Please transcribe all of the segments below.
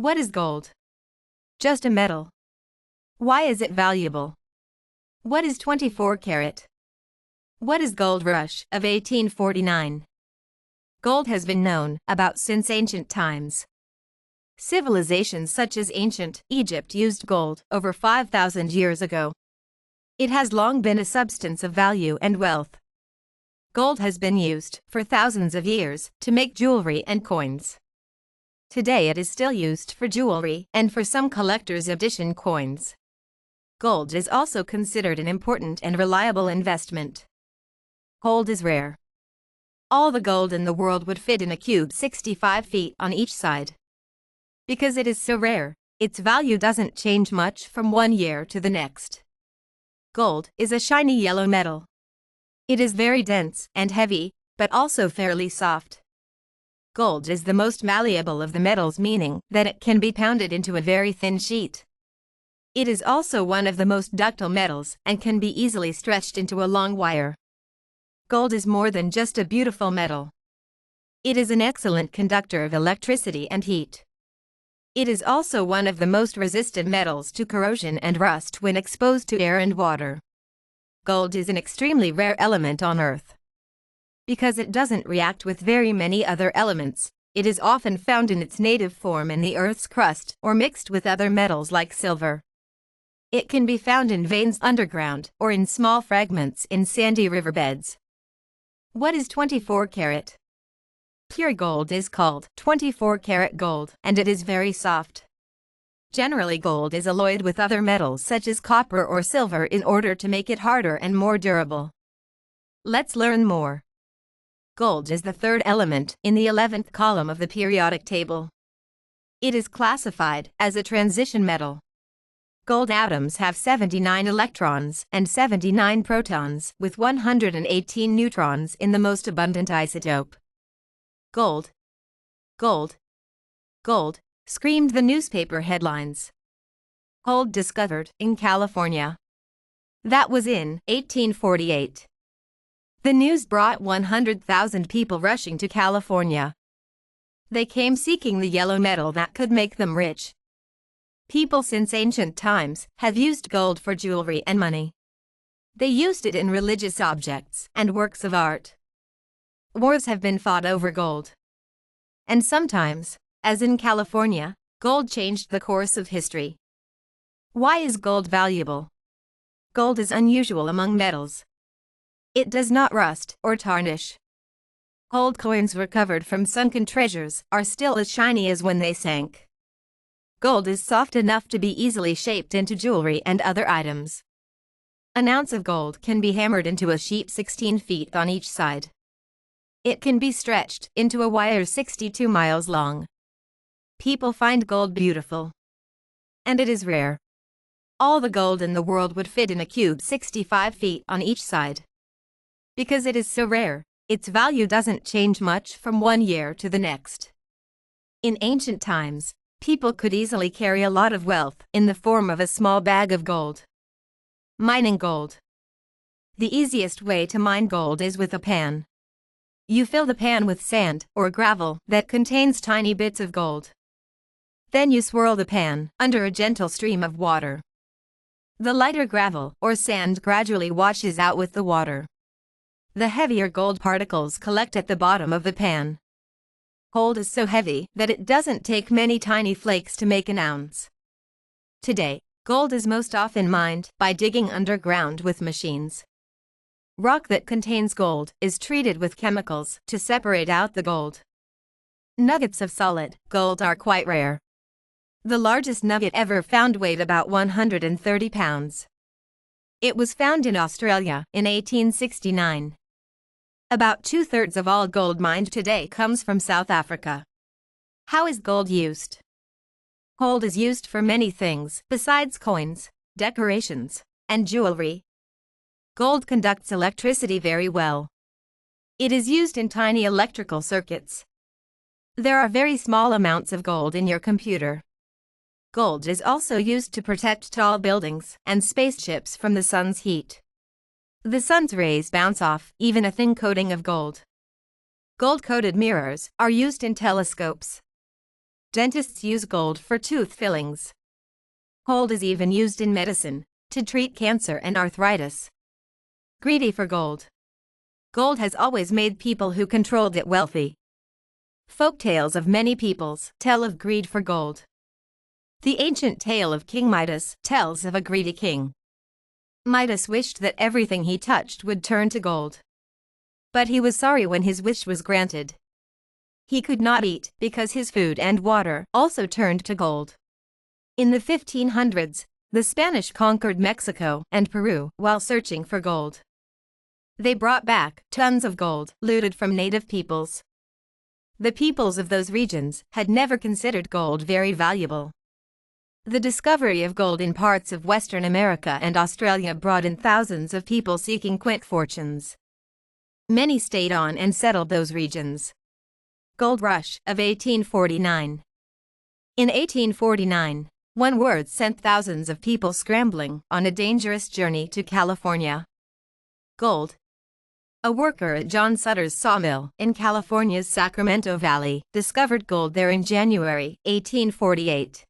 What is gold? Just a metal. Why is it valuable? What is 24 karat? What is gold rush of 1849? Gold has been known about since ancient times. Civilizations such as ancient Egypt used gold over 5,000 years ago. It has long been a substance of value and wealth. Gold has been used for thousands of years to make jewelry and coins. Today it is still used for jewelry and for some collector's edition coins. Gold is also considered an important and reliable investment. Gold is rare. All the gold in the world would fit in a cube 65 feet on each side. Because it is so rare, its value doesn't change much from one year to the next. Gold is a shiny yellow metal. It is very dense and heavy, but also fairly soft. Gold is the most malleable of the metals, meaning that it can be pounded into a very thin sheet. It is also one of the most ductile metals and can be easily stretched into a long wire. Gold is more than just a beautiful metal. It is an excellent conductor of electricity and heat. It is also one of the most resistant metals to corrosion and rust when exposed to air and water. Gold is an extremely rare element on Earth. Because it doesn't react with very many other elements, it is often found in its native form in the Earth's crust or mixed with other metals like silver. It can be found in veins underground or in small fragments in sandy riverbeds. What is 24 karat? Pure gold is called 24 karat gold, and it is very soft. Generally, gold is alloyed with other metals such as copper or silver in order to make it harder and more durable. Let's learn more. Gold is the third element in the 11th column of the periodic table. It is classified as a transition metal. Gold atoms have 79 electrons and 79 protons, with 118 neutrons in the most abundant isotope. Gold, gold, gold, screamed the newspaper headlines. Gold discovered in California. That was in 1848. The news brought 100,000 people rushing to California. They came seeking the yellow metal that could make them rich. People since ancient times have used gold for jewelry and money. They used it in religious objects and works of art. Wars have been fought over gold. And sometimes, as in California, gold changed the course of history. Why is gold valuable? Gold is unusual among metals. It does not rust or tarnish. Gold coins recovered from sunken treasures are still as shiny as when they sank. Gold is soft enough to be easily shaped into jewelry and other items. An ounce of gold can be hammered into a sheet 16 feet on each side. It can be stretched into a wire 62 miles long. People find gold beautiful. And it is rare. All the gold in the world would fit in a cube 65 feet on each side. Because it is so rare, its value doesn't change much from one year to the next. In ancient times, people could easily carry a lot of wealth in the form of a small bag of gold. Mining gold. The easiest way to mine gold is with a pan. You fill the pan with sand or gravel that contains tiny bits of gold. Then you swirl the pan under a gentle stream of water. The lighter gravel or sand gradually washes out with the water. The heavier gold particles collect at the bottom of the pan. Gold is so heavy that it doesn't take many tiny flakes to make an ounce. Today, gold is most often mined by digging underground with machines. Rock that contains gold is treated with chemicals to separate out the gold. Nuggets of solid gold are quite rare. The largest nugget ever found weighed about 130 pounds. It was found in Australia in 1869. About 2/3 of all gold mined today comes from South Africa. How is gold used? Gold is used for many things besides coins, decorations, and jewelry. Gold conducts electricity very well. It is used in tiny electrical circuits. There are very small amounts of gold in your computer. Gold is also used to protect tall buildings and spaceships from the sun's heat. The sun's rays bounce off even a thin coating of gold. Gold-coated mirrors are used in telescopes. Dentists use gold for tooth fillings. Gold is even used in medicine to treat cancer and arthritis. Greedy for gold. Gold has always made people who controlled it wealthy. Folktales of many peoples tell of greed for gold. The ancient tale of King Midas tells of a greedy king. Midas wished that everything he touched would turn to gold. But he was sorry when his wish was granted. He could not eat because his food and water also turned to gold. In the 1500s, the Spanish conquered Mexico and Peru while searching for gold. They brought back tons of gold looted from native peoples. The peoples of those regions had never considered gold very valuable. The discovery of gold in parts of Western America and Australia brought in thousands of people seeking quick fortunes. Many stayed on and settled those regions. Gold Rush of 1849. In 1849, one word sent thousands of people scrambling on a dangerous journey to California. Gold. A worker at John Sutter's sawmill in California's Sacramento Valley discovered gold there in January 1848.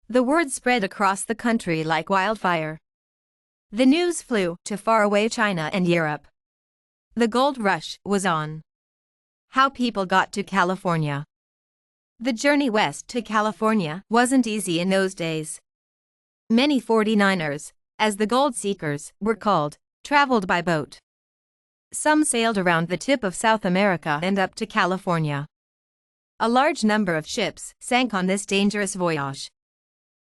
The word spread across the country like wildfire. The news flew to faraway China and Europe. The gold rush was on. How people got to California. The journey west to California wasn't easy in those days. Many 49ers, as the gold seekers were called, traveled by boat. Some sailed around the tip of South America and up to California. A large number of ships sank on this dangerous voyage.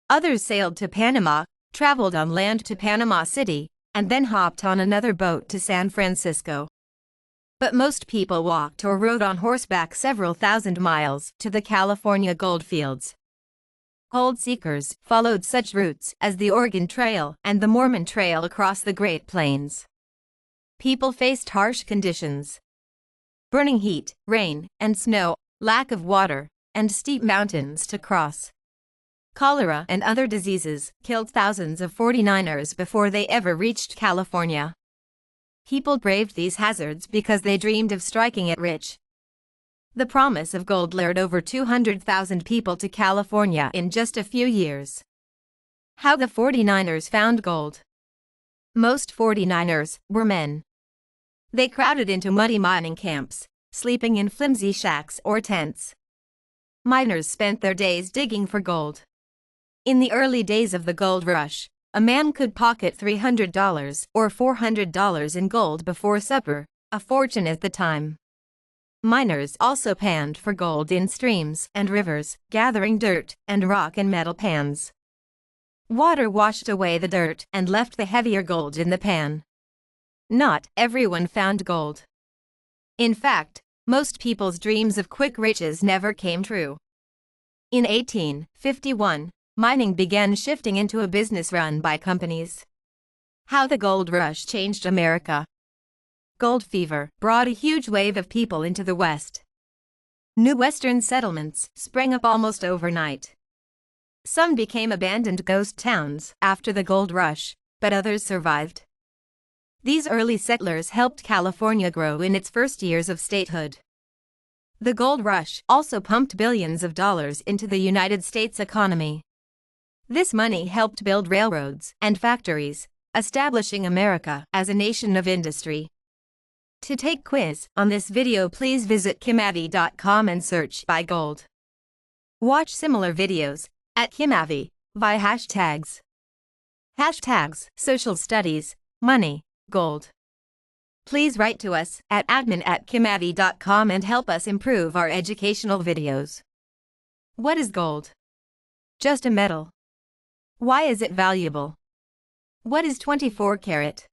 Others sailed to Panama, traveled on land to Panama City, and then hopped on another boat to San Francisco. But most people walked or rode on horseback several thousand miles to the California gold fields. Gold seekers followed such routes as the Oregon Trail and the Mormon Trail across the Great Plains. People faced harsh conditions. Burning heat, rain and snow, lack of water, and steep mountains to cross. Cholera and other diseases killed thousands of 49ers before they ever reached California. People braved these hazards because they dreamed of striking it rich. The promise of gold lured over 200,000 people to California in just a few years. How the 49ers found gold. Most 49ers were men. They crowded into muddy mining camps, sleeping in flimsy shacks or tents. Miners spent their days digging for gold. In the early days of the gold rush, a man could pocket $300 or $400 in gold before supper, a fortune at the time. Miners also panned for gold in streams and rivers, gathering dirt and rock in metal pans. Water washed away the dirt and left the heavier gold in the pan. Not everyone found gold. In fact, most people's dreams of quick riches never came true. In 1851, mining began shifting into a business run by companies. How the gold rush changed America. Gold fever brought a huge wave of people into the West. New Western settlements sprang up almost overnight. Some became abandoned ghost towns after the gold rush, but others survived. These early settlers helped California grow in its first years of statehood. The gold rush also pumped billions of dollars into the United States economy. This money helped build railroads and factories, establishing America as a nation of industry. To take quiz on this video, please visit Kimavi.com and search by gold. Watch similar videos at Kimavi via hashtags. Hashtags social studies, money, gold. Please write to us at admin@kimavi.com and help us improve our educational videos. What is gold? Just a metal. Why is it valuable? What is 24 karat?